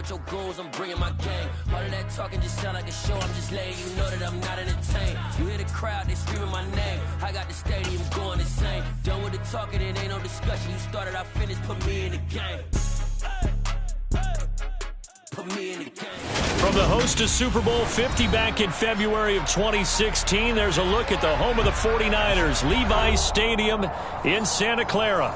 with your goons, I'm bringing my gang. All of that talking just sound like a show, I'm just letting you know that I'm not entertained. You hear the crowd, they screaming my name. I got the stadium going insane. Done with the talking, it ain't no discussion. You started, I finished, put me in the game. Put me in the game. From the host of Super Bowl 50 back in February of 2016, there's a look at the home of the 49ers, Levi's Stadium in Santa Clara.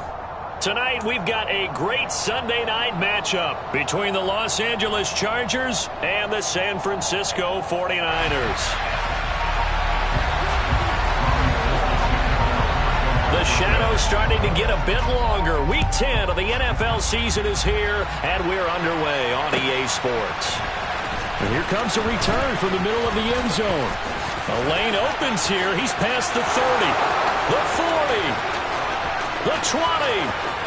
Tonight, we've got a great Sunday night matchup between the Los Angeles Chargers and the San Francisco 49ers. The shadow's starting to get a bit longer. Week 10 of the NFL season is here, and we're underway on EA Sports. And here comes a return from the middle of the end zone. A lane opens here. He's past the 30, the 40, the 20.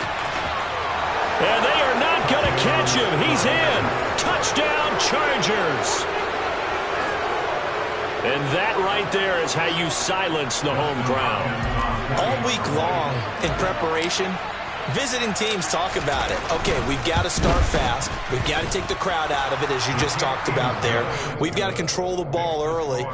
And they are not going to catch him. He's in. Touchdown, Chargers. And that right there is how you silence the home crowd. All week long in preparation, visiting teams talk about it. Okay, we've got to start fast. We've got to take the crowd out of it, as you just talked about there. We've got to control the ball early.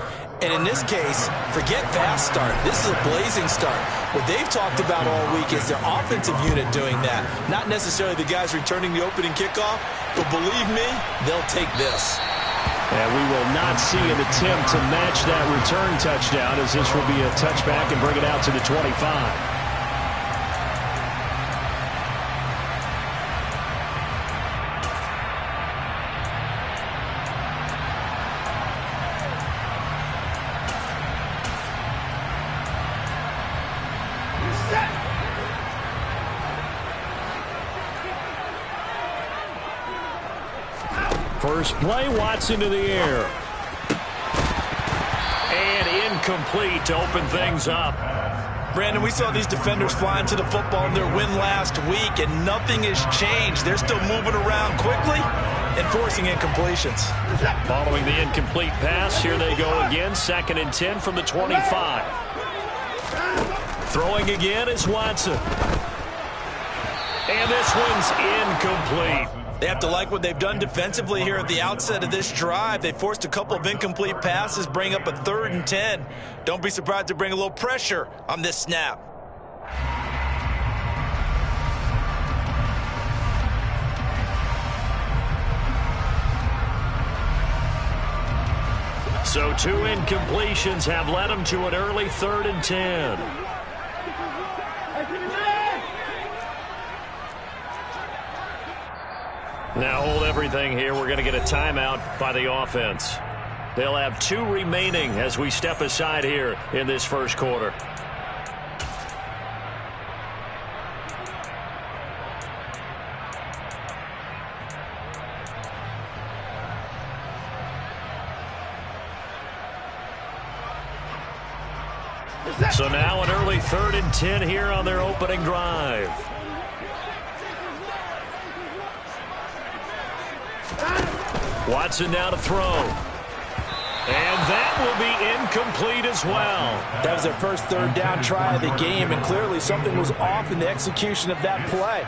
And in this case, forget fast start. This is a blazing start. What they've talked about all week is their offensive unit doing that. Not necessarily the guys returning the opening kickoff, but believe me, they'll take this. And we will not see an attempt to match that return touchdown, as this will be a touchback and bring it out to the 25. First play, Watson to the air. And incomplete to open things up. Brandon, we saw these defenders flying to the football in their win last week, and nothing has changed. They're still moving around quickly and forcing incompletions. Following the incomplete pass, here they go again. 2nd and 10 from the 25. Throwing again is Watson. And this one's incomplete. They have to like what they've done defensively here at the outset of this drive. They forced a couple of incomplete passes, bring up a 3rd and 10. Don't be surprised to bring a little pressure on this snap. So 2 incompletions have led them to an early 3rd and 10. Now hold everything here. We're going to get a timeout by the offense. They'll have 2 remaining as we step aside here in this first quarter. So now an early 3rd and 10 here on their opening drive. Watson now to throw. And that will be incomplete as well. That was their first 3rd down try of the game, and clearly something was off in the execution of that play.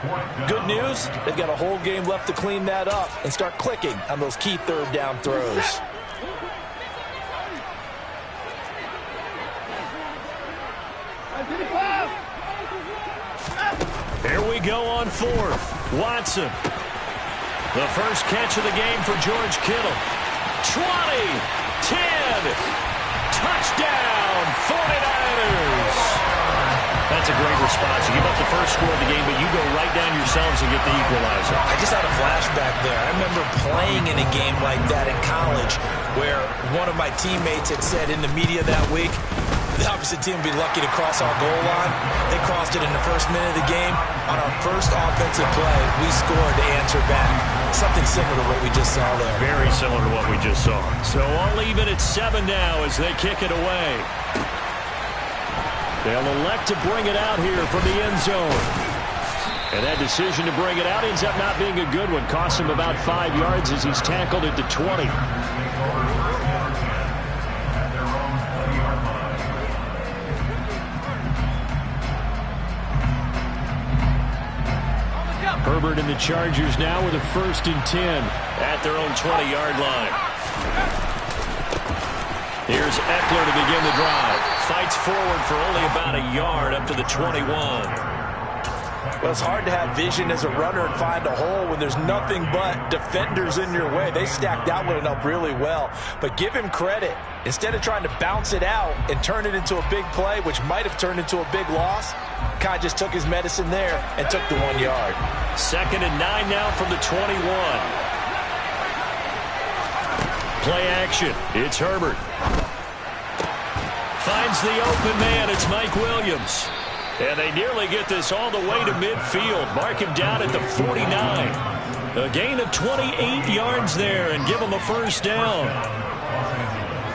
Good news, they've got a whole game left to clean that up and start clicking on those key 3rd down throws. Here we go on 4th. Watson. The first catch of the game for George Kittle. 20, 10, touchdown, 49ers. That's a great response. You give up the first score of the game, but you go right down yourselves and get the equalizer. I just had a flashback there. I remember playing in a game like that in college where one of my teammates had said in the media that week, the opposite team would be lucky to cross our goal line. They crossed it in the first minute of the game. On our first offensive play, we scored to answer back. Something similar to what we just saw there. Very similar to what we just saw. So all even at 7 now as they kick it away. They'll elect to bring it out here from the end zone. And that decision to bring it out ends up not being a good one. Costs him about 5 yards as he's tackled at the 20. Herbert and the Chargers now with a 1st and 10 at their own 20-yard line. Here's Eckler to begin the drive. Fights forward for only about a yard up to the 21. Well, it's hard to have vision as a runner and find a hole when there's nothing but defenders in your way. They stacked that one up really well. But give him credit. Instead of trying to bounce it out and turn it into a big play, which might have turned into a big loss, Kai just took his medicine there and took the 1 yard. 2nd and 9 now from the 21. Play action. It's Herbert. Finds the open man. It's Mike Williams. And they nearly get this all the way to midfield. Mark him down at the 49. A gain of 28 yards there and give him a 1st down.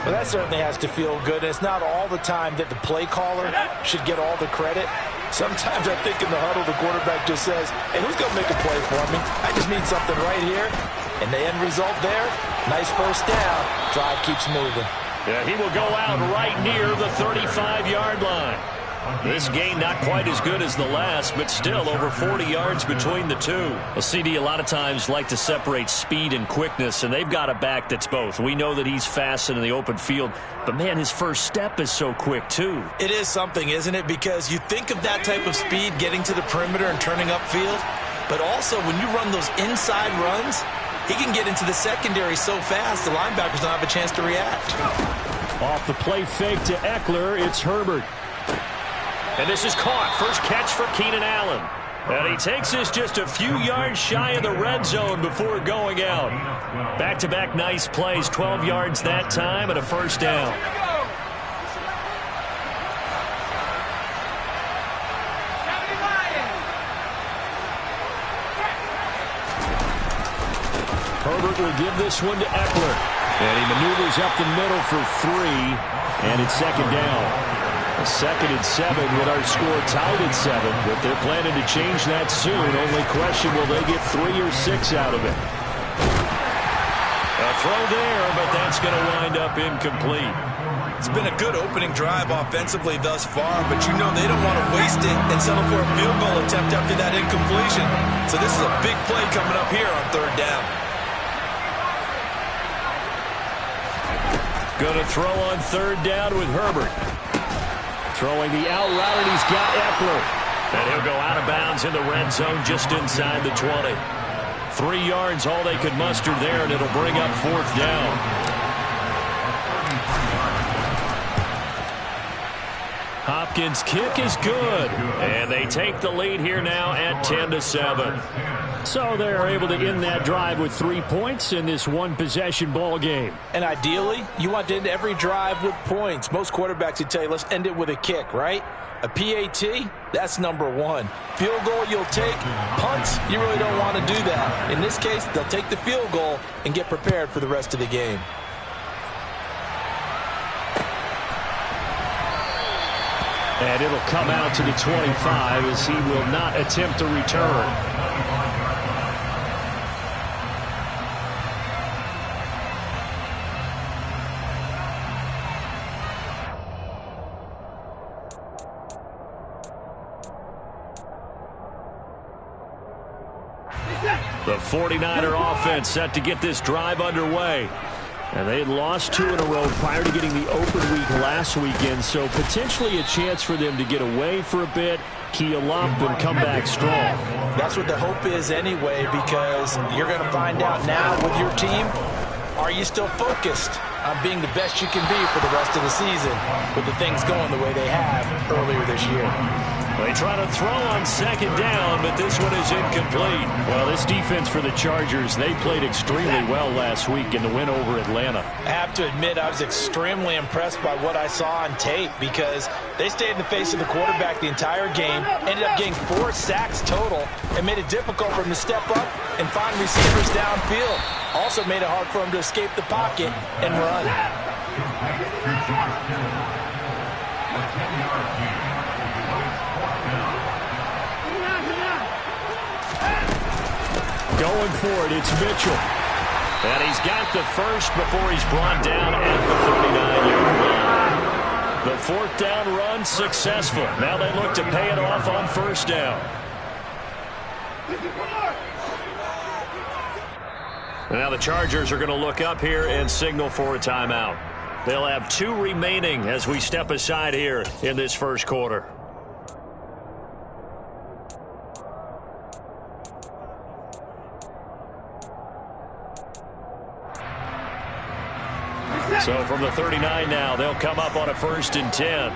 Well, that certainly has to feel good. And it's not all the time that the play caller should get all the credit. Sometimes I think in the huddle, the quarterback just says, hey, who's going to make a play for me? I just need something right here. And the end result there, nice 1st down. Drive keeps moving. Yeah, he will go out right near the 35-yard line. This gain not quite as good as the last, but still over 40 yards between the two. Well, CD a lot of times like to separate speed and quickness, and they've got a back that's both. We know that he's fast in the open field, but, man, his first step is so quick, too. It is something, isn't it? Because you think of that type of speed getting to the perimeter and turning upfield, but also when you run those inside runs, he can get into the secondary so fast the linebackers don't have a chance to react. Off the play fake to Eckler, it's Herbert. And this is caught. First catch for Keenan Allen. And he takes this just a few yards shy of the red zone before going out. Back-to-back nice plays. 12 yards that time and a 1st down. Herbert will give this one to Eckler. And he maneuvers up the middle for 3. And it's 2nd down. 2nd and 7 with our score tied at 7, but they're planning to change that soon. Only question, will they get 3 or 6 out of it? A throw there, but that's going to wind up incomplete. It's been a good opening drive offensively thus far, but you know they don't want to waste it and settle for a field goal attempt after that incompletion. So this is a big play coming up here on 3rd down. Going to throw on 3rd down with Herbert. Throwing the out route, and he's got Eckler. And he'll go out of bounds in the red zone just inside the 20. 3 yards, all they could muster there, and it'll bring up 4th down. Hopkins' kick is good. And they take the lead here now at 10-7. So they're able to end that drive with 3 points in this one-possession ball game. And ideally, you want to end every drive with points. Most quarterbacks would tell you, let's end it with a kick, right? A PAT, that's number 1. Field goal you'll take. Punts, you really don't want to do that. In this case, they'll take the field goal and get prepared for the rest of the game. And it'll come out to the 25 as he will not attempt to return. The 49er offense set to get this drive underway. And they had lost 2 in a row prior to getting the open week last weekend, so potentially a chance for them to get away for a bit, keel up, and come back strong. That's what the hope is anyway, because you're going to find out now with your team, are you still focused on being the best you can be for the rest of the season with the things going the way they have earlier this year? They try to throw on 2nd down, but this one is incomplete. Well, this defense for the Chargers, they played extremely well last week in the win over Atlanta. I have to admit, I was extremely impressed by what I saw on tape because they stayed in the face of the quarterback the entire game, ended up getting 4 sacks total, and made it difficult for him to step up and find receivers downfield. Also made it hard for him to escape the pocket and run. Going for it, it's Mitchell. And he's got the first before he's brought down at the 39-yard line. The 4th down run successful. Now they look to pay it off on 1st down. Now the Chargers are going to look up here and signal for a timeout. They'll have 2 remaining as we step aside here in this first quarter. So from the 39 now, they'll come up on a 1st and 10.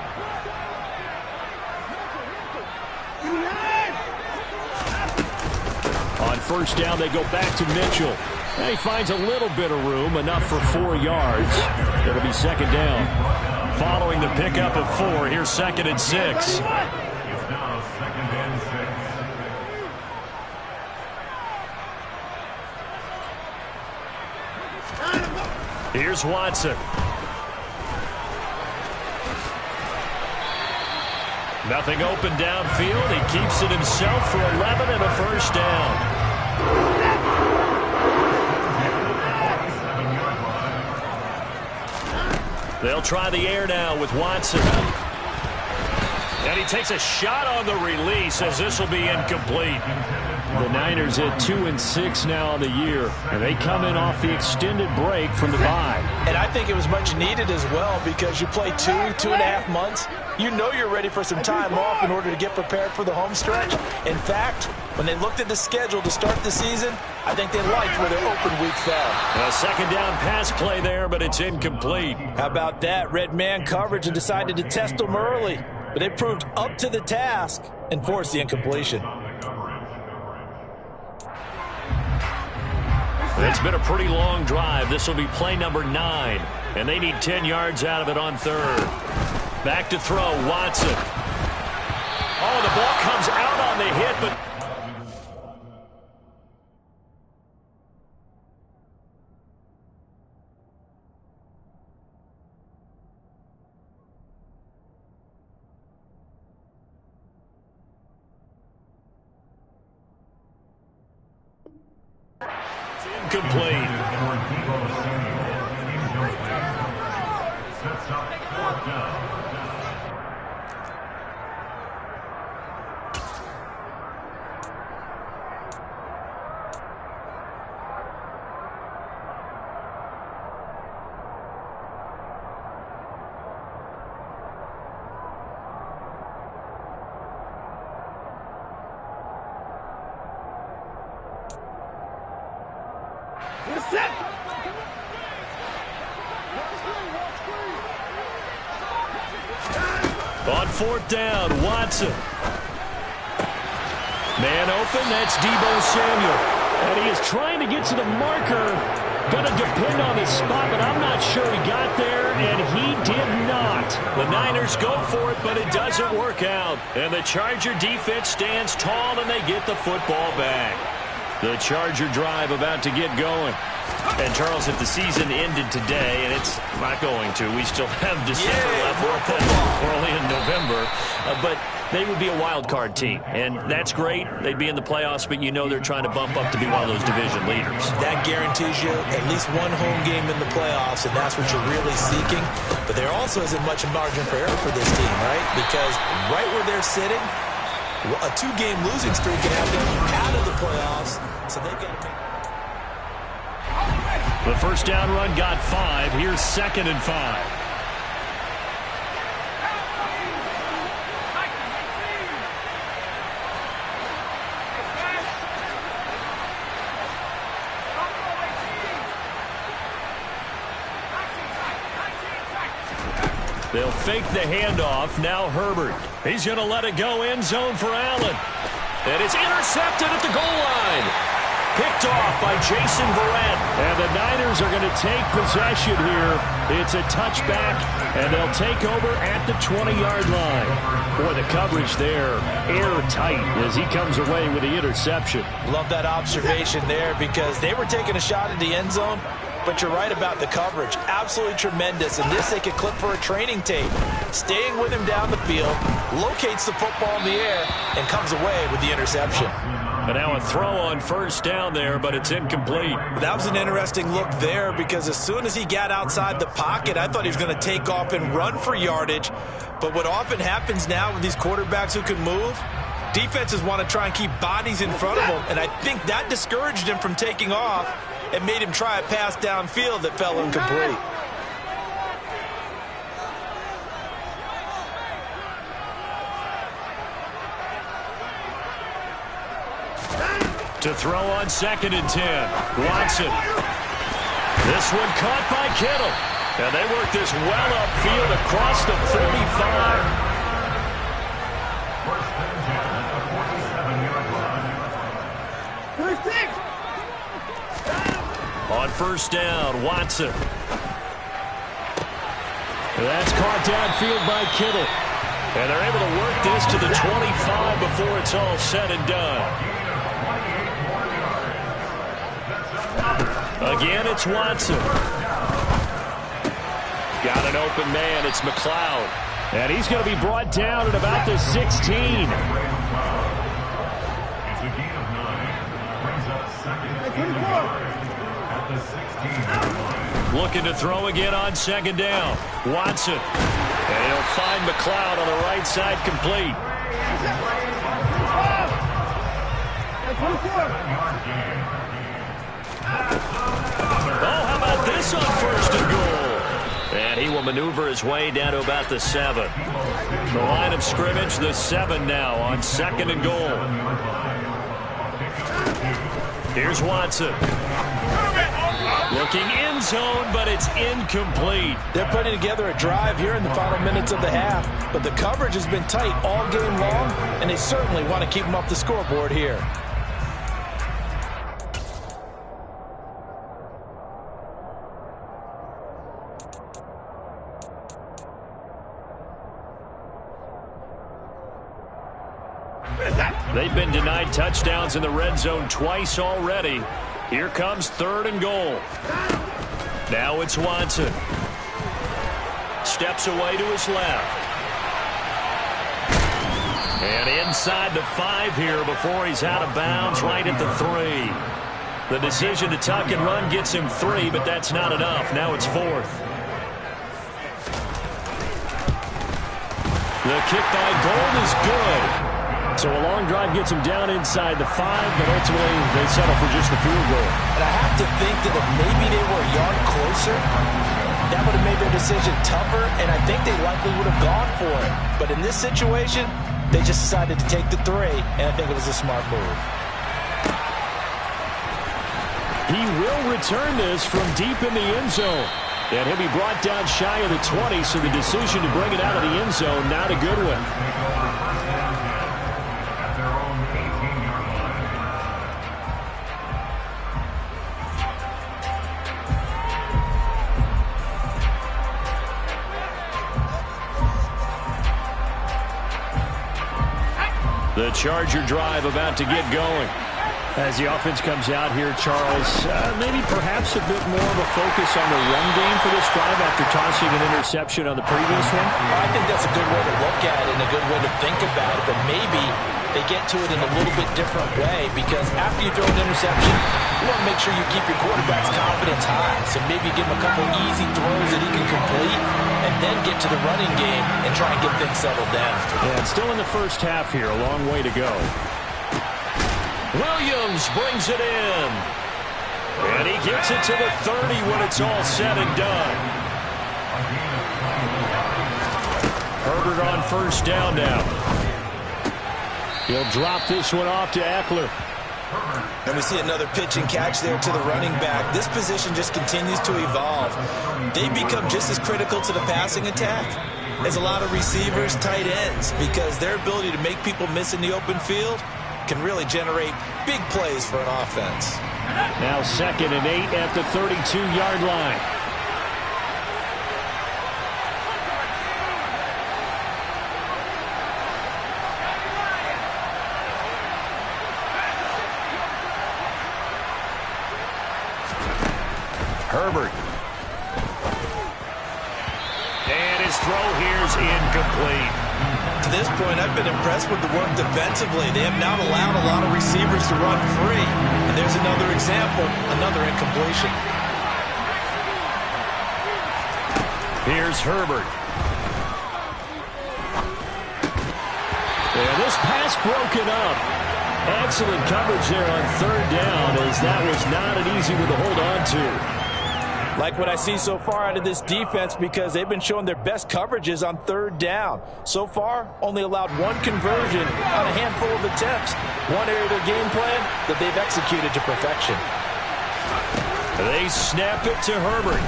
On 1st down, they go back to Mitchell. And he finds a little bit of room, enough for 4 yards. It'll be 2nd down. Following the pickup of 4, here's 2nd and 6. Here's Watson. Nothing open downfield. He keeps it himself for 11 and a 1st down. They'll try the air now with Watson. And he takes a shot on the release as this will be incomplete. The Niners at 2-6 now on the year, and they come in off the extended break from the bye. And I think it was much needed as well because you play 2.5 months. You know you're ready for some time off in order to get prepared for the home stretch. In fact, when they looked at the schedule to start the season, I think they liked where their open week fell. A 2nd down pass play there, but it's incomplete. How about that? Red man coverage and decided to test them early. But they proved up to the task and forced the incompletion. It's been a pretty long drive. This will be play number 9. And they need 10 yards out of it on 3rd. Back to throw, Watson. Oh, the ball comes out on the hit, but... Incomplete. On 4th down, Watson. Man open, that's Deebo Samuel. And he is trying to get to the marker. Going to depend on his spot, but I'm not sure he got there, and he did not. The Niners go for it, but it doesn't work out. And the Charger defense stands tall, and they get the football back. The Charger drive about to get going. And, Charles, if the season ended today, and it's not going to, we still have December left, early in November, but they would be a wild card team. And that's great. They'd be in the playoffs, but you know they're trying to bump up to be one of those division leaders. That guarantees you at least one home game in the playoffs, and that's what you're really seeking. But there also isn't much margin for error for this team, right? Because right where they're sitting, a 2-game losing streak can have them out of the playoffs, so they've got to make... The 1st down run got 5. Here's 2nd and 5. They'll fake the handoff. Now Herbert. He's going to let it go end zone for Allen. And it's intercepted at the goal line. Picked off by Jason Verrett. And the Niners are going to take possession here. It's a touchback, and they'll take over at the 20-yard line. Boy, the coverage there, airtight as he comes away with the interception. Love that observation there because they were taking a shot at the end zone, but you're right about the coverage. Absolutely tremendous. And this they could clip for a training tape. Staying with him down the field, locates the football in the air, and comes away with the interception. But now a throw on 1st down there, but it's incomplete. That was an interesting look there because as soon as he got outside the pocket, I thought he was going to take off and run for yardage. But what often happens now with these quarterbacks who can move, Defenses want to try and keep bodies in front of him, and I think that discouraged him from taking off and made him try a pass downfield that fell incomplete. To throw on 2nd and 10. Watson. This one caught by Kittle. And they work this well upfield across the 45. On 1st down, Watson. That's caught downfield by Kittle. And they're able to work this to the 25 before it's all said and done. Again, it's Watson. Got an open man. It's McLeod. And he's going to be brought down at about the 16. It's a gain of 9. Brings up 2nd and 9 at the 16. Looking to throw again on 2nd down. Watson. And he'll find McLeod on the right side, complete. 7-yard gain. Oh, how about this on 1st and goal? And he will maneuver his way down to about the 7. The line of scrimmage, the 7 now on 2nd and goal. Here's Watson. Looking end zone, but it's incomplete. They're putting together a drive here in the final minutes of the half, but the coverage has been tight all game long, and they certainly want to keep them off the scoreboard here. They've been denied touchdowns in the red zone twice already. Here comes 3rd and goal. Now it's Watson. Steps away to his left. And inside the 5 here before he's out of bounds, right at the 3. The decision to tuck and run gets him 3, but that's not enough. Now it's 4th. The kick by Gold is good. So a long drive gets him down inside the 5, but ultimately they settle for just the field goal. And I have to think that if maybe they were a yard closer, that would have made their decision tougher, and I think they likely would have gone for it. But in this situation, they just decided to take the 3, and I think it was a smart move. He will return this from deep in the end zone. And he'll be brought down shy of the 20, so the decision to bring it out of the end zone, not a good one. The Charger drive about to get going. As the offense comes out here, Charles, maybe perhaps a bit more of a focus on the run game for this drive after tossing an interception on the previous one? I think that's a good way to look at it and a good way to think about it, but maybe they get to it in a little bit different way, because after you throw an interception, you want to make sure you keep your quarterback's confidence high. So maybe give him a couple easy throws that he can complete, and then get to the running game and try and get things settled down. Yeah, it's still in the first half here, a long way to go. Williams brings it in. And he gets it to the 30 when it's all said and done. Herbert on 1st down now. He'll drop this one off to Eckler. And we see another pitch and catch there to the running back. This position just continues to evolve. They become just as critical to the passing attack as a lot of receivers, tight ends, because their ability to make people miss in the open field can really generate big plays for an offense. Now 2nd and 8 at the 32-yard line. Herbert. And his throw here's incomplete. To this point, I've been impressed with the work defensively. They have now allowed a lot of receivers to run free. And there's another example, another incompletion. Here's Herbert. And this pass broken up. Excellent coverage there on third down, as that was not an easy one to hold on to. Like what I see so far out of this defense, because they've been showing their best coverages on third down. So far, only allowed one conversion on a handful of attempts. One area of their game plan that they've executed to perfection. They snap it to Herbert.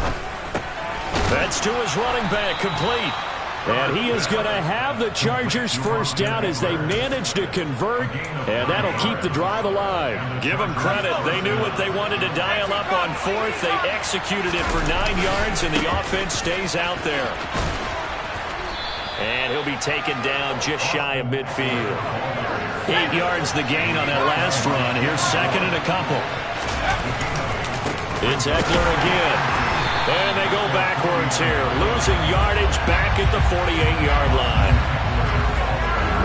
That's to his running back, complete. And he is going to have the Chargers first down as they manage to convert, and that'll keep the drive alive. Give them credit. They knew what they wanted to dial up on fourth. They executed it for 9 yards, and the offense stays out there. And he'll be taken down just shy of midfield. 8 yards the gain on that last run. Here's second and a couple. It's Eckler again. And they go backwards here, losing yardage back at the 48-yard line.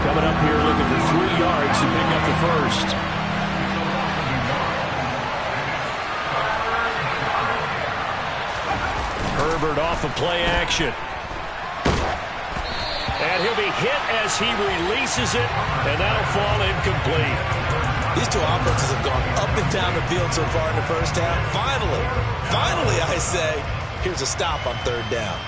Coming up here looking for 3 yards to pick up the first. Herbert off of play action. And he'll be hit as he releases it, and that'll fall incomplete. These two offenses have gone up and down the field so far in the first half. Finally, I say, here's a stop on third down.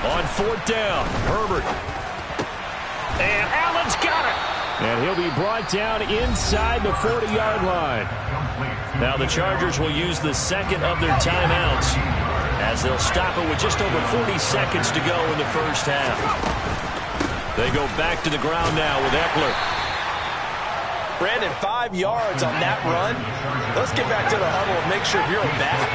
On fourth down, Herbert. And Allen's got it. And he'll be brought down inside the 40-yard line. Now the Chargers will use the second of their timeouts as they'll stop it with just over 40 seconds to go in the first half. They go back to the ground now with Eckler. Brandon, 5 yards on that run. Let's get back to the huddle and make sure you're back.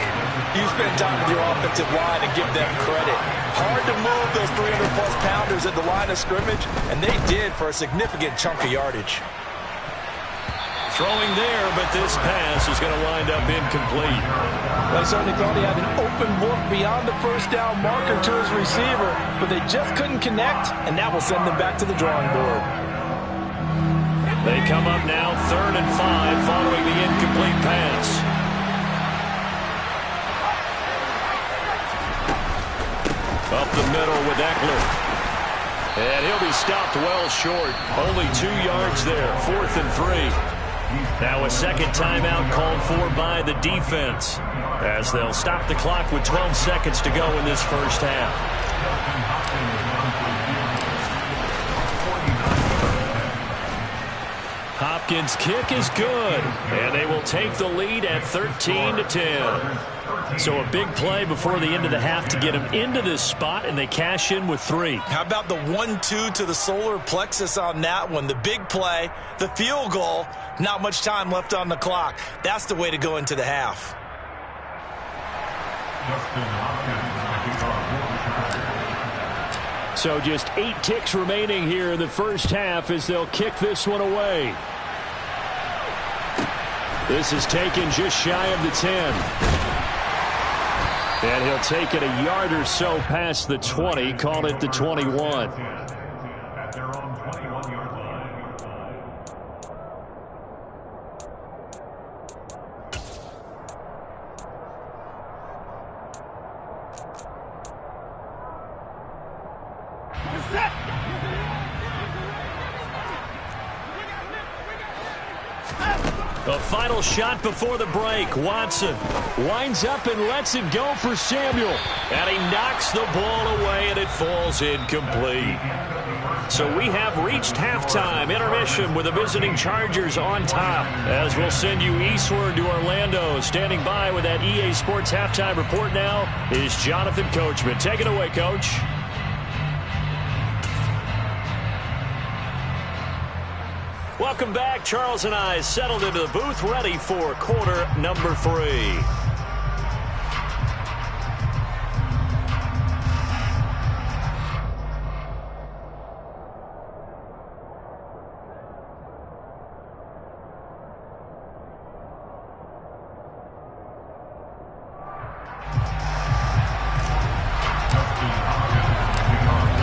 You spend time with your offensive line and give them credit. Hard to move those 300-plus pounders at the line of scrimmage, and they did for a significant chunk of yardage. Throwing there, but this pass is going to wind up incomplete. They certainly thought he had an open look beyond the first down marker to his receiver, but they just couldn't connect, and that will send them back to the drawing board. They come up now 3rd and 5 following the incomplete pass. Up the middle with Eckler. And he'll be stopped well short. Only 2 yards there. 4th and 3. Now a second timeout called for by the defense, as they'll stop the clock with 12 seconds to go in this first half. Hopkins' kick is good, and they will take the lead at 13-10. So a big play before the end of the half to get them into this spot, and they cash in with 3. How about the 1-2 to the solar plexus on that one? The big play, the field goal, not much time left on the clock. That's the way to go into the half. So just 8 ticks remaining here in the first half as they'll kick this one away. This is taken just shy of the 10. And he'll take it a yard or so past the 20, call it the 21. At their own 21-yard line. The final shot before the break. Watson winds up and lets it go for Samuel. And he knocks the ball away, and it falls incomplete. So we have reached halftime. Intermission with the visiting Chargers on top. As we'll send you eastward to Orlando. Standing by with that EA Sports halftime report now is Jonathan Coachman. Take it away, Coach. Welcome back. Charles and I settled into the booth, ready for quarter number 3.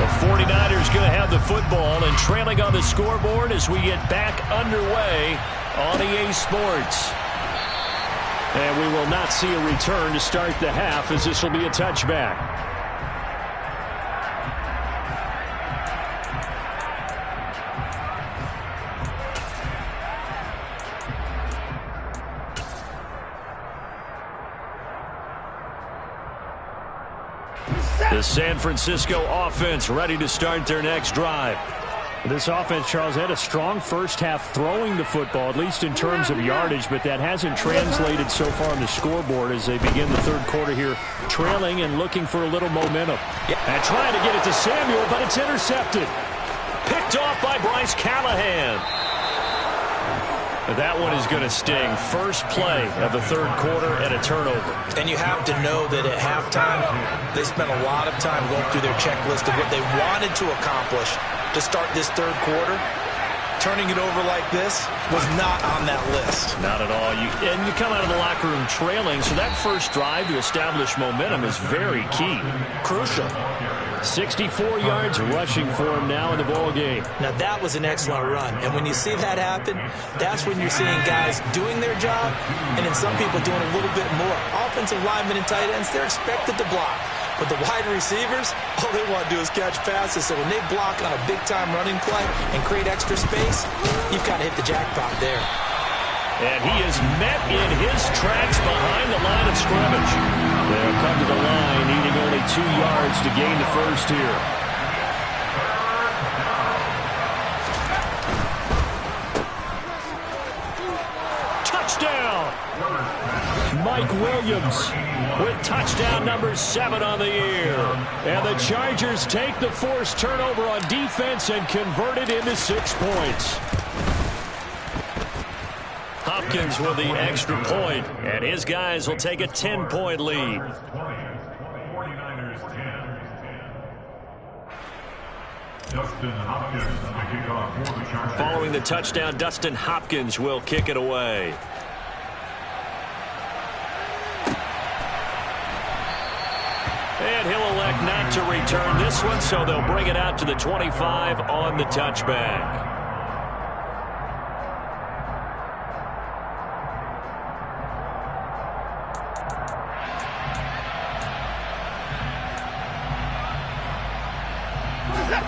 The 49ers going to have the football and trailing on the scoreboard as we get back underway on EA Sports. And we will not see a return to start the half, as this will be a touchback. The San Francisco offense ready to start their next drive. This offense, Charles, had a strong first half throwing the football, at least in terms of yardage, but that hasn't translated so far on the scoreboard as they begin the third quarter here, trailing and looking for a little momentum. And trying to get it to Samuel, but it's intercepted. Picked off by Bryce Callahan. That one is going to sting. First play of the third quarter and a turnover. And you have to know that at halftime, they spent a lot of time going through their checklist of what they wanted to accomplish to start this third quarter. Turning it over like this was not on that list. Not at all. And you come out of the locker room trailing, so that first drive to establish momentum is very key. Crucial. 64 yards rushing for him now in the ball game. Now that was an excellent run, and when you see that happen, that's when you're seeing guys doing their job, and then some people doing a little bit more. Offensive linemen and tight ends, they're expected to block. But the wide receivers, all they want to do is catch passes. So when they block on a big-time running play and create extra space, you've got to hit the jackpot there. And he is met in his tracks behind the line of scrimmage. They'll come to the line, needing only 2 yards to gain the first here. Touchdown! Mike Williams with touchdown number 7 on the year. And the Chargers take the forced turnover on defense and convert it into 6 points. Hopkins with the extra point, and his guys will take a 10-point lead. 49ers 10. Dustin Hopkins to kick off for the Chargers. Following the touchdown, Dustin Hopkins will kick it away. And he'll elect not to return this one, so they'll bring it out to the 25 on the touchback.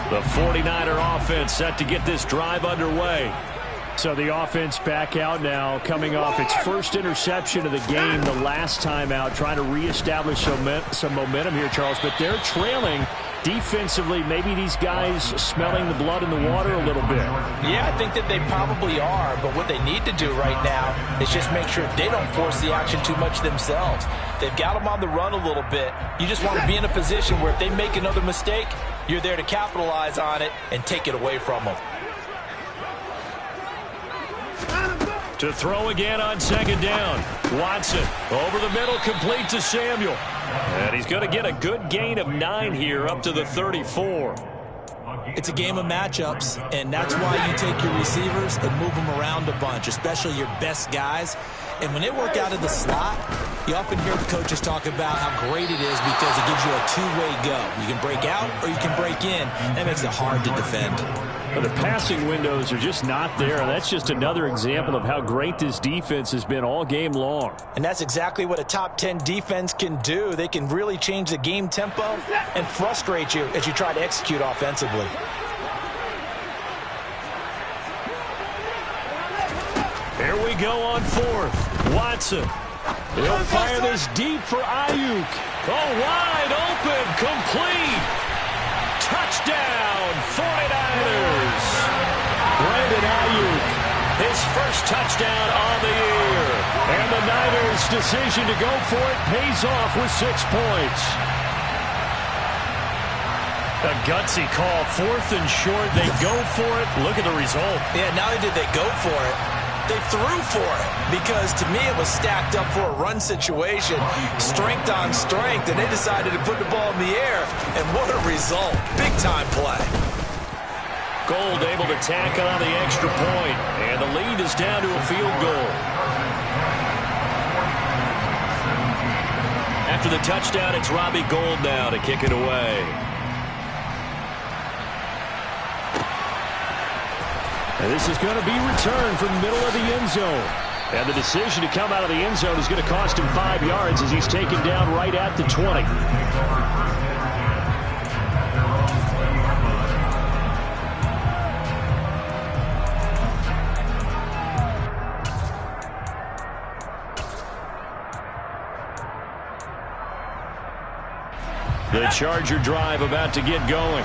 The 49er offense set to get this drive underway. So the offense back out now, coming off its first interception of the game the last time out, trying to reestablish some momentum here, Charles. But they're trailing defensively. Maybe these guys smelling the blood in the water a little bit. Yeah, I think that they probably are. But what they need to do right now is just make sure they don't force the action too much themselves. They've got them on the run a little bit. You just want to be in a position where if they make another mistake, you're there to capitalize on it and take it away from them. To throw again on second down. Watson over the middle, complete to Samuel. And he's going to get a good gain of 9 here, up to the 34. It's a game of matchups, and that's why you take your receivers and move them around a bunch, especially your best guys. And when they work out of the slot, you often hear the coaches talk about how great it is because it gives you a two-way go. You can break out or you can break in. That makes it hard to defend. But the passing windows are just not there. That's just another example of how great this defense has been all game long. And that's exactly what a top 10 defense can do. They can really change the game tempo and frustrate you as you try to execute offensively. Here we go on fourth. Watson. He'll fire this deep for Ayuk. Oh, wide open, complete. Touchdown, 49ers. Brandon Ayuk, his first touchdown on the year. And the Niners' decision to go for it pays off with 6 points. A gutsy call, 4th and short. They go for it. Look at the result. Yeah, not only did they go for it, they threw for it, because to me it was stacked up for a run situation, strength on strength, and they decided to put the ball in the air, and what a result. Big-time play. Gold able to tack on the extra point, and the lead is down to a field goal. After the touchdown, it's Robbie Gould now to kick it away. And this is going to be returned from the middle of the end zone. And the decision to come out of the end zone is going to cost him 5 yards as he's taken down right at the 20. The Charger drive about to get going.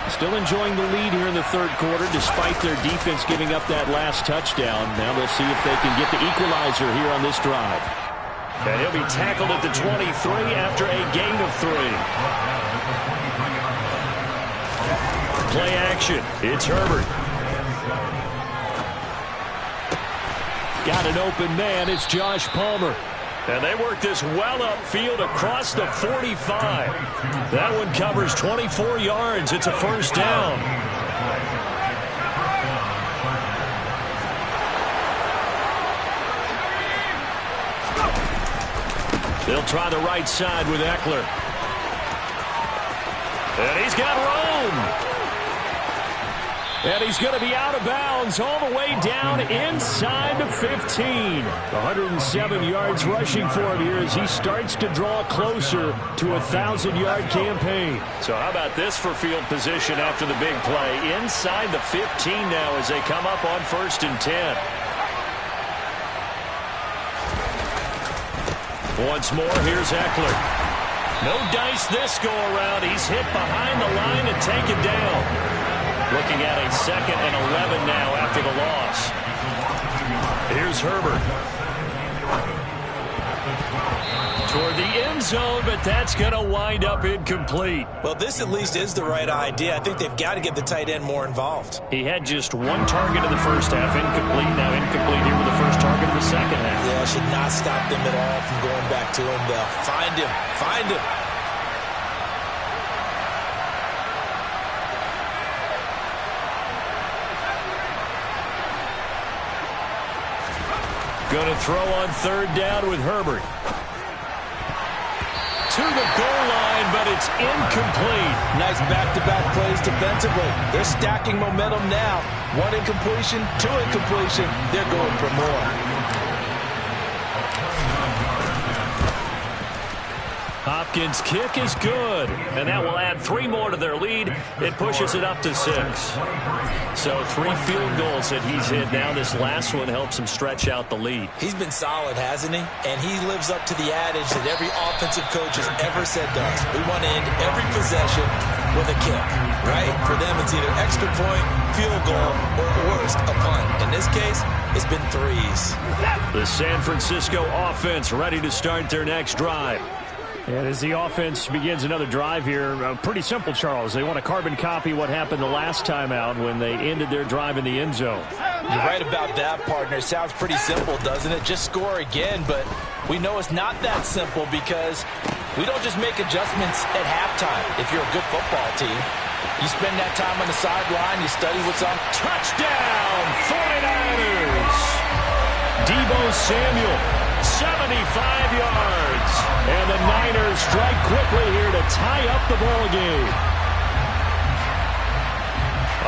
Still enjoying the lead here in the third quarter despite their defense giving up that last touchdown. Now they'll see if they can get the equalizer here on this drive. And he'll be tackled at the 23 after a gain of 3. Play action. It's Herbert. Got an open man. It's Josh Palmer. And they work this well upfield across the 45. That one covers 24 yards. It's a first down. They'll try the right side with Eckler. And he's got room. And he's going to be out of bounds all the way down inside the 15. 107 yards rushing for him here as he starts to draw closer to a 1,000-yard campaign. So how about this for field position after the big play? Inside the 15 now as they come up on 1st and 10. Once more, here's Eckler. No dice this go-around. He's hit behind the line and taken down. Looking at a 2nd and 11 now after the loss. Here's Herbert. Toward the end zone, but that's going to wind up incomplete. Well, this at least is the right idea. I think they've got to get the tight end more involved. He had just 1 target in the first half, incomplete. Now incomplete here with the first target of the second half. Yeah, should not stop them at all from going back to him. They'll find him. Find him. Going to throw on 3rd down with Herbert. To the goal line, but it's incomplete. Nice back-to-back plays defensively. They're stacking momentum now. 1 incompletion, 2 incompletion. They're going for more. Hopkins' kick is good, and that will add 3 more to their lead. It pushes it up to 6. So 3 field goals that he's hit now. This last one helps him stretch out the lead. He's been solid, hasn't he? And he lives up to the adage that every offensive coach has ever said to us. We want to end every possession with a kick, right? For them, it's either extra point, field goal, or at worst, a punt. In this case, it's been 3s. The San Francisco offense ready to start their next drive. And as the offense begins another drive here, pretty simple, Charles. They want to carbon copy what happened the last time out when they ended their drive in the end zone. You're right about that, partner. Sounds pretty simple, doesn't it? Just score again, but we know it's not that simple because we don't just make adjustments at halftime if you're a good football team. You spend that time on the sideline, you study what's up. Touchdown, 49ers! Deebo Samuel, 75 yards. And the Niners strike quickly here to tie up the ball game.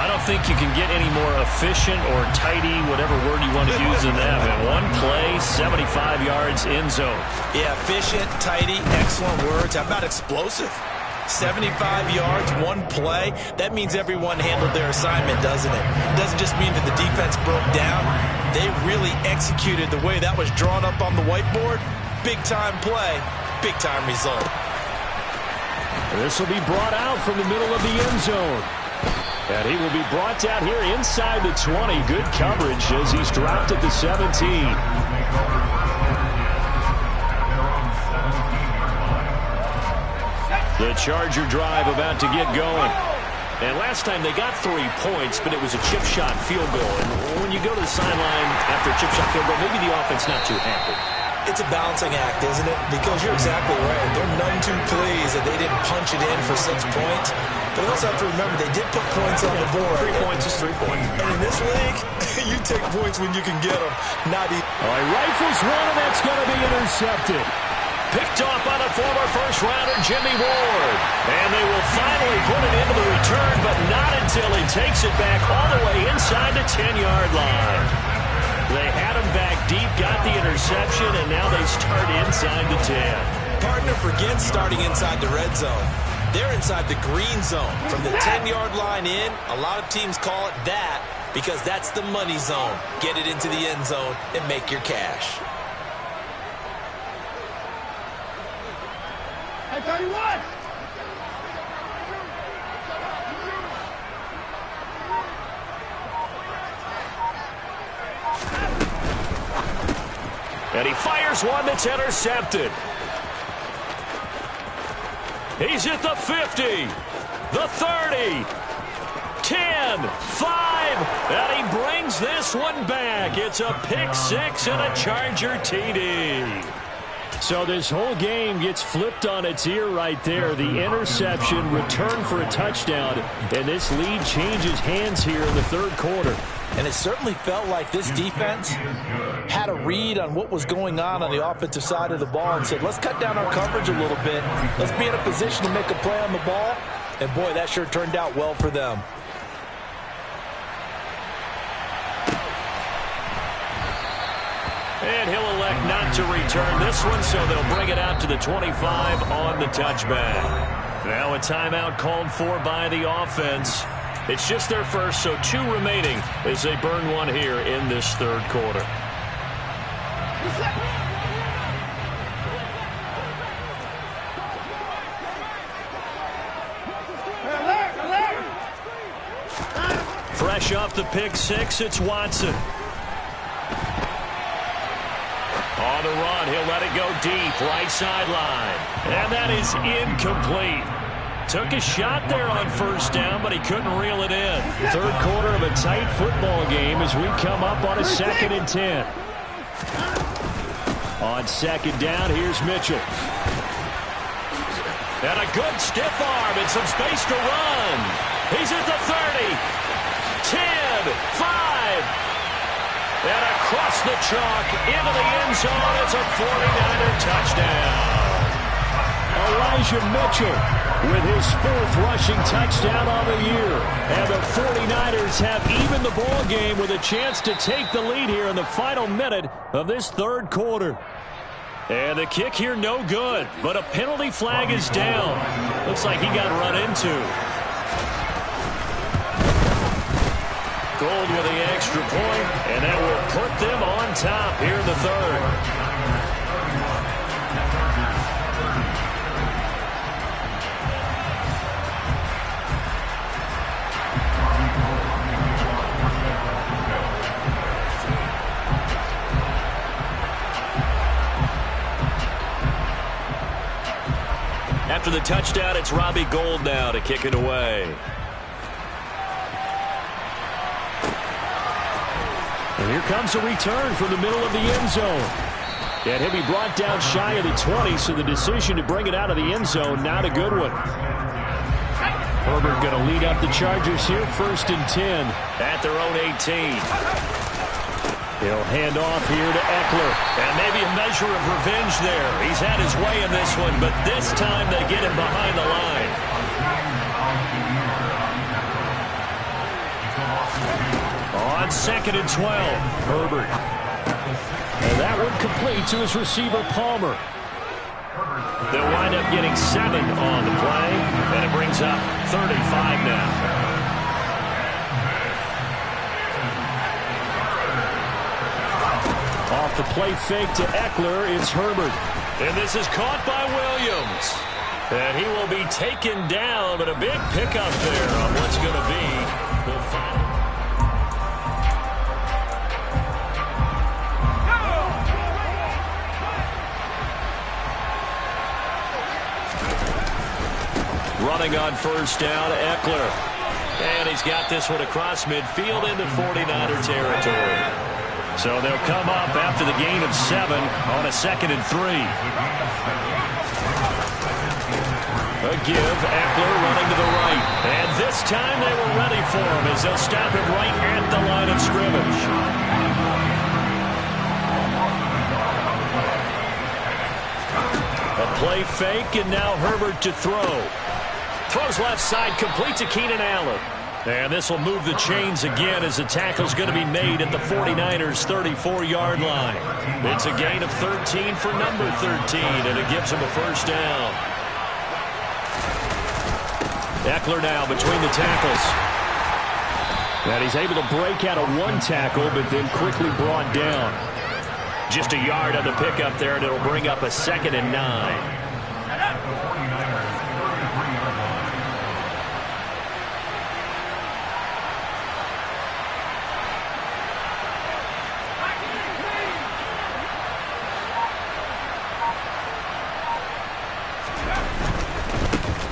I don't think you can get any more efficient or tidy, whatever word you want to use in that. In 1 play, 75 yards, end zone. Yeah, efficient, tidy, excellent words. How about explosive? 75 yards, 1 play. That means everyone handled their assignment, doesn't it? It doesn't just mean that the defense broke down. They really executed the way that was drawn up on the whiteboard. Big-time play, big-time result. This will be brought out from the middle of the end zone. And he will be brought down here inside the 20. Good coverage as he's dropped at the 17. The Charger drive about to get going. And last time they got 3 points, but it was a chip shot field goal. And when you go to the sideline after a chip shot field goal, maybe the offense not too happy. It's a balancing act, isn't it? Because you're exactly right. They're none too pleased that they didn't punch it in for 6 points. But you also have to remember they did put points on the board. 3 points is 3 points. And in this league, you take points when you can get them. Not even. All right, rifles one, and that's going to be intercepted. Picked off by the former first-rounder Jimmy Ward. And they will finally put it into the return, but not until he takes it back all the way inside the 10-yard line. They had him back deep, got the interception, and now they start inside the 10. Partner, forget starting inside the red zone. They're inside the green zone. From the 10-yard line in, a lot of teams call it that because that's the money zone. Get it into the end zone and make your cash. I tell you what! And he fires one that's intercepted. He's at the 50, the 30, 10, 5, and he brings this one back. It's a pick six and a Charger TD. So this whole game gets flipped on its ear right there. The interception, return for a touchdown, and this lead changes hands here in the third quarter. And it certainly felt like this defense had a read on what was going on the offensive side of the ball and said, let's cut down our coverage a little bit. Let's be in a position to make a play on the ball. And, boy, that sure turned out well for them. And he'll elect not to return this one, so they'll bring it out to the 25 on the touchback. Now a timeout called for by the offense. It's just their first, so 2 remaining as they burn one here in this third quarter. Fresh off the pick six, it's Watson. On the run, he'll let it go deep, right sideline. And that is incomplete. Took a shot there on first down, but he couldn't reel it in. Third quarter of a tight football game as we come up on a 2nd and 10. On second down, here's Mitchell. And a good stiff arm and some space to run. He's at the 30, 10, 5. And across the chalk into the end zone. It's a 49er touchdown. Elijah Mitchell with his 4th rushing touchdown on the year. And the 49ers have evened the ball game with a chance to take the lead here in the final minute of this third quarter. And the kick here no good, but a penalty flag is down. Looks like he got run into. Gold with the extra point, and that will put them on top here in the third. After the touchdown, it's Robbie Gould now to kick it away. And here comes a return from the middle of the end zone. And he'll be brought down shy of the 20, so the decision to bring it out of the end zone, not a good one. Herbert going to lead up the Chargers here, 1st and 10 at their own 18. He'll hand off here to Eckler. And maybe a measure of revenge there. He's had his way in this one, but this time they get him behind the line. On 2nd and 12, Herbert. And that one complete to his receiver, Palmer. They'll wind up getting 7 on the play, and it brings up 35 now. Off the play fake to Eckler, it's Herbert. And this is caught by Williams. And he will be taken down, but a big pickup there on what's going to be the final. Running on first down, Eckler. And he's got this one across midfield into 49er territory. So they'll come up after the gain of 7 on a 2nd and 3. A give, Eckler running to the right. And this time they were ready for him as they'll stop him right at the line of scrimmage. Play fake, and now Herbert to throw. Throws left side, complete to Keenan Allen. And this will move the chains again as the tackle's going to be made at the 49ers' 34-yard line. It's a gain of 13 for number 13, and it gives him a first down. Eckler now between the tackles. And he's able to break out of one tackle, but then quickly brought down. Just a yard on the pickup there, and it'll bring up a 2nd and 9.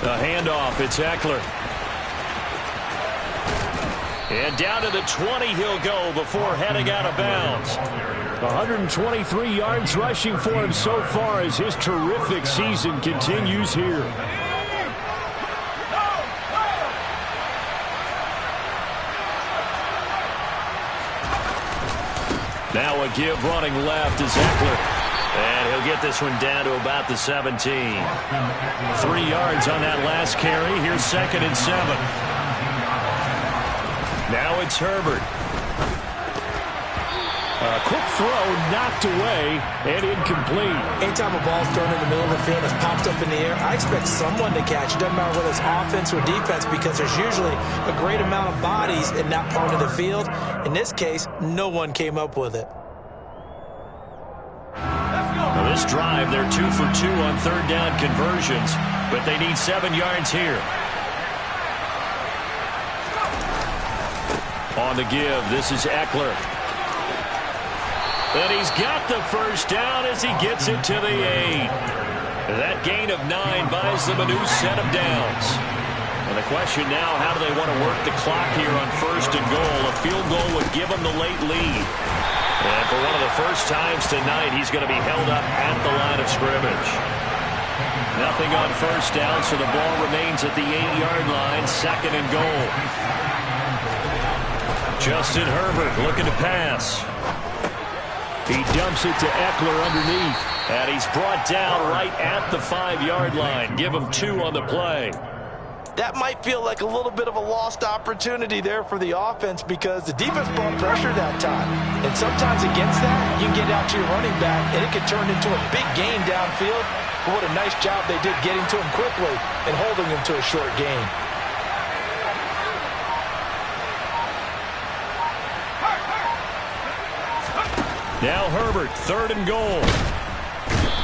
A handoff, it's Eckler. And down to the 20 he'll go before heading out of bounds. 123 yards rushing for him so far as his terrific season continues here. Now a give running left is Eckler. And he'll get this one down to about the 17. 3 yards on that last carry. Here's 2nd and 7. Now it's Herbert. A quick throw knocked away and incomplete. Anytime a ball's thrown in the middle of the field, it's popped up in the air, I expect someone to catch it. Doesn't matter whether it's offense or defense, because there's usually a great amount of bodies in that part of the field. In this case, no one came up with it. This drive, they're 2 for 2 on 3rd down conversions, but they need 7 yards here. On the give, this is Eckler. And he's got the first down as he gets it to the 8. That gain of 9 buys them a new set of downs. And the question now, how do they want to work the clock here on 1st and goal? A field goal would give them the late lead. And for one of the first times tonight, he's going to be held up at the line of scrimmage. Nothing on 1st down, so the ball remains at the 8-yard line, 2nd and goal. Justin Herbert looking to pass. He dumps it to Eckler underneath. And he's brought down right at the 5-yard line. Give him 2 on the play. That might feel like a little bit of a lost opportunity there for the offense because the defense brought pressure that time. And sometimes against that, you can get out to your running back, and it can turn into a big gain downfield. But what a nice job they did getting to him quickly and holding him to a short gain. Now Herbert, 3rd and goal.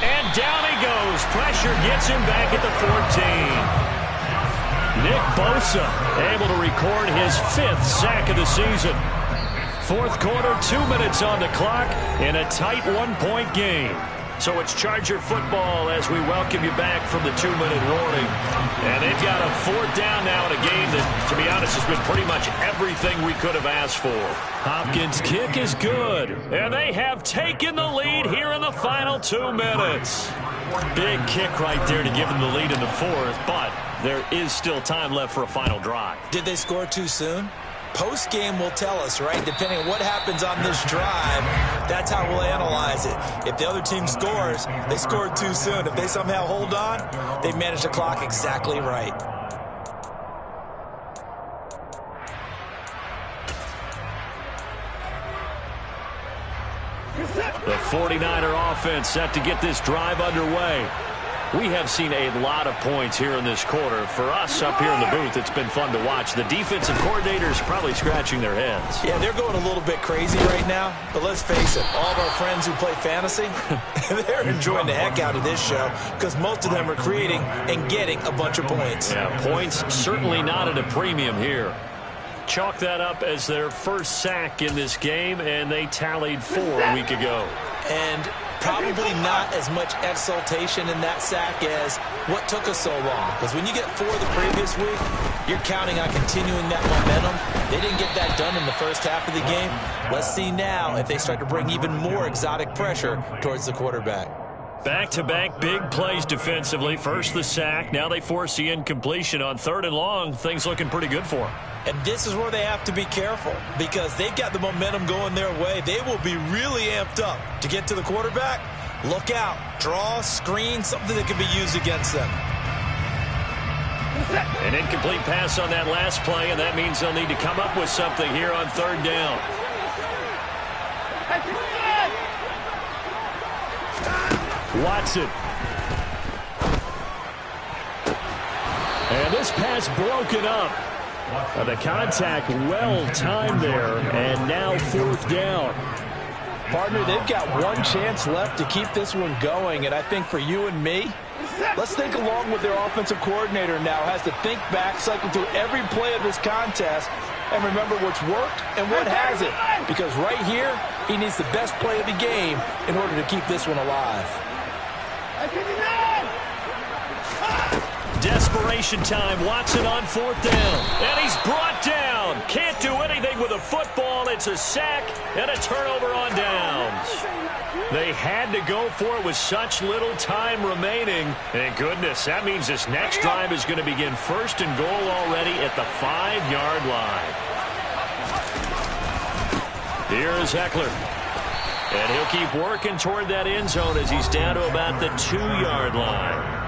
And down he goes. Pressure gets him back at the 14. Nick Bosa able to record his 5th sack of the season. 4th quarter, 2 minutes on the clock in a tight 1-point game. So it's Charger football as we welcome you back from the 2-minute warning. And they've got a 4th down now in a game that, to be honest, has been pretty much everything we could have asked for. Hopkins' kick is good. And they have taken the lead here in the final 2 minutes. Big kick right there to give them the lead in the 4th, but there is still time left for a final drive. Did they score too soon? Post-game will tell us, right? Depending on what happens on this drive, that's how we'll analyze it. If the other team scores, they scored too soon. If they somehow hold on, they've managed the clock exactly right. The 49er offense set to get this drive underway. We have seen a lot of points here in this quarter. For us up here in the booth, it's been fun to watch. The defensive coordinators probably scratching their heads. Yeah, they're going a little bit crazy right now. But let's face it, all of our friends who play fantasy, they're enjoying the heck out of this show because most of them are creating and getting a bunch of points. Yeah, points certainly not at a premium here. Chalk that up as their first sack in this game, and they tallied 4 a week ago. And probably not as much exultation in that sack as what took us so long. Because when you get 4 the previous week, you're counting on continuing that momentum. They didn't get that done in the first half of the game. Let's see now if they start to bring even more exotic pressure towards the quarterback. Back-to-back big plays defensively. First the sack. Now they force the incompletion on 3rd and long. Things looking pretty good for them. And this is where they have to be careful because they've got the momentum going their way. They will be really amped up to get to the quarterback. Look out. Draw, screen, something that could be used against them. An incomplete pass on that last play, and that means they'll need to come up with something here on third down. Watson. And this pass broken up. The contact well timed there, and now fourth down. Partner, they've got one chance left to keep this one going, and I think for you and me, let's think along with their offensive coordinator now. Has to think back, cycle through every play of this contest, and remember what's worked and what hasn't. Because right here, he needs the best play of the game in order to keep this one alive. Desperation time. Watson on fourth down. And he's brought down. Can't do anything with a football. It's a sack and a turnover on downs. They had to go for it with such little time remaining. And goodness, that means this next drive is going to begin first and goal already at the 5-yard line. Here's Ekeler. And he'll keep working toward that end zone as he's down to about the 2-yard line.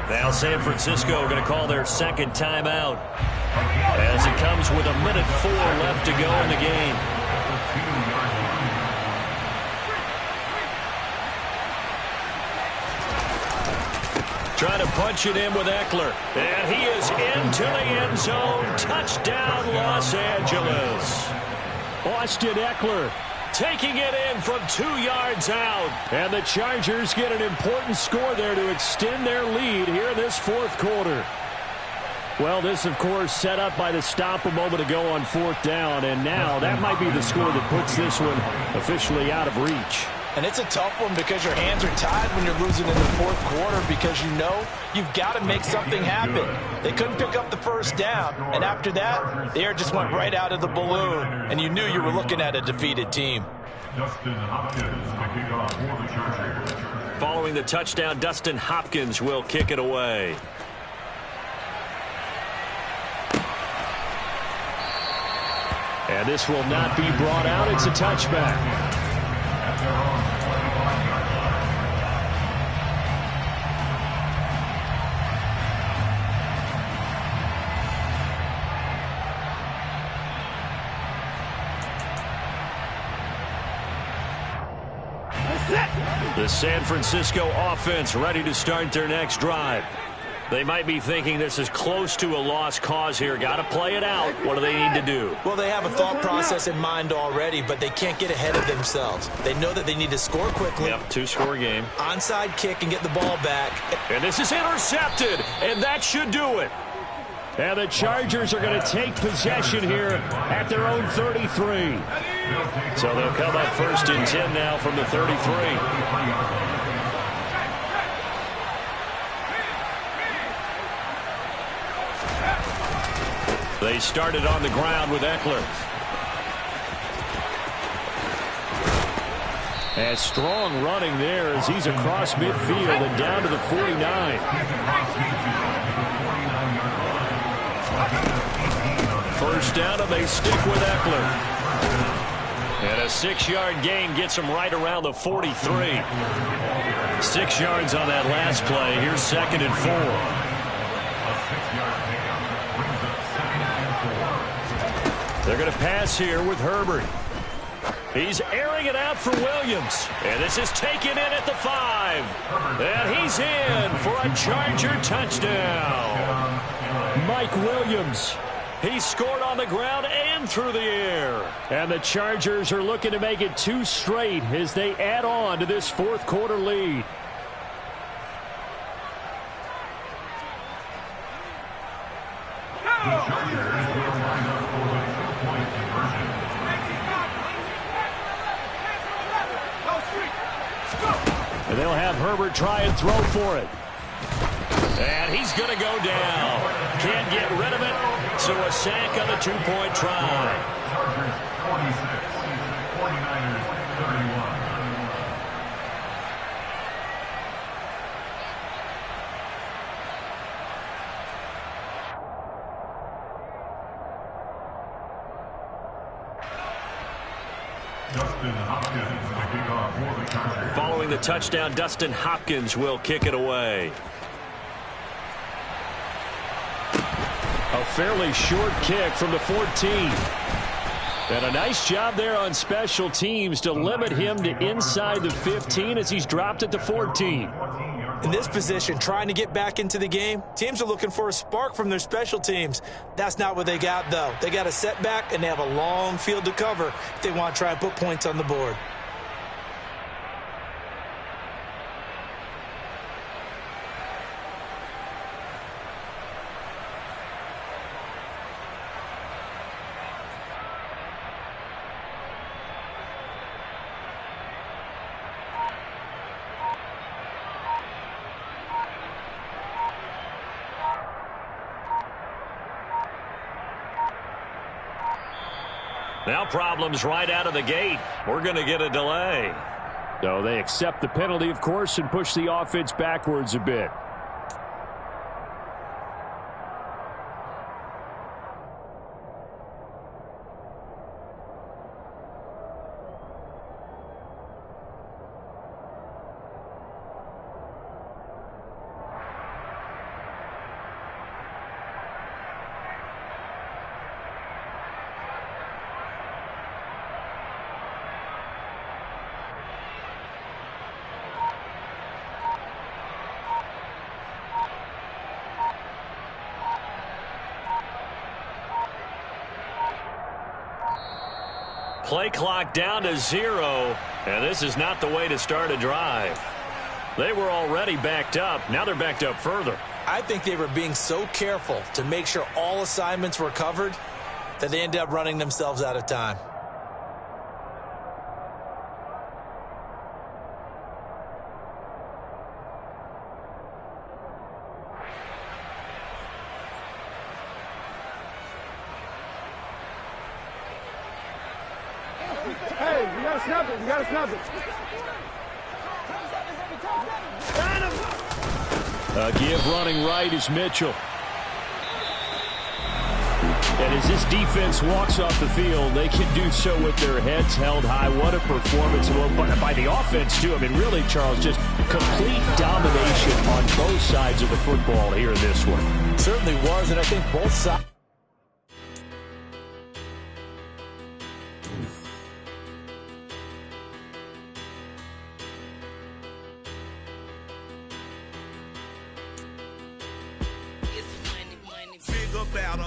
Now San Francisco going to call their second timeout as it comes with 1:04 left to go in the game. Trying to punch it in with Ekeler. And he is into the end zone. Touchdown, Los Angeles. Austin Ekeler taking it in from 2 yards out. And the Chargers get an important score there to extend their lead here in this fourth quarter. Well, this, of course, set up by the stop a moment ago on fourth down. And now that might be the score that puts this one officially out of reach. And it's a tough one because your hands are tied when you're losing in the fourth quarter because you know you've got to make something happen. They couldn't pick up the first down, and after that, the air just went right out of the balloon, and you knew you were looking at a defeated team. Dustin Hopkins to kick off for the Chargers. Following the touchdown, Dustin Hopkins will kick it away. And this will not be brought out. It's a touchback. The San Francisco offense ready to start their next drive. They might be thinking this is close to a lost cause here. Got to play it out. What do they need to do? Well, they have a thought process in mind already, but they can't get ahead of themselves. They know that they need to score quickly. Yep, two-score game. Onside kick and get the ball back. And this is intercepted, and that should do it. And the Chargers are going to take possession here at their own 33. So they'll come up first and 10 now from the 33. They started on the ground with Ekeler. And strong running there as he's across midfield and down to the 49. First down, and they stick with Ekeler. And a 6-yard gain gets him right around the 43. 6 yards on that last play. Here's second and 4. They're going to pass here with Herbert. He's airing it out for Williams. And this is taken in at the 5. And he's in for a Charger touchdown. Mike Williams. He scored on the ground and through the air. And the Chargers are looking to make it 2 straight as they add on to this fourth quarter lead. And they'll have Herbert try and throw for it. And he's going to go down. Can't get rid of it. So a sack on the 2-point try. Chargers 46, 49ers 31. Dustin Hopkins to kick off for the Chargers. Following the touchdown, Dustin Hopkins will kick it away. A fairly short kick from the 14. And a nice job there on special teams to limit him to inside the 15 as he's dropped at the 14. In this position, trying to get back into the game, teams are looking for a spark from their special teams. That's not what they got, though. They got a setback, and they have a long field to cover if they want to try and put points on the board. Now problems right out of the gate. We're going to get a delay. So they accept the penalty, of course, and push the offense backwards a bit. Play clock down to 0, and this is not the way to start a drive. They were already backed up. Now they're backed up further. I think they were being so careful to make sure all assignments were covered that they ended up running themselves out of time. Hey, you gotta snap it. You gotta snap it. A give running right is Mitchell. And as this defense walks off the field, they can do so with their heads held high. What a performance by the offense, too. I mean, really, Charles, just complete domination on both sides of the football here in this one. Certainly was, and I think both sides. About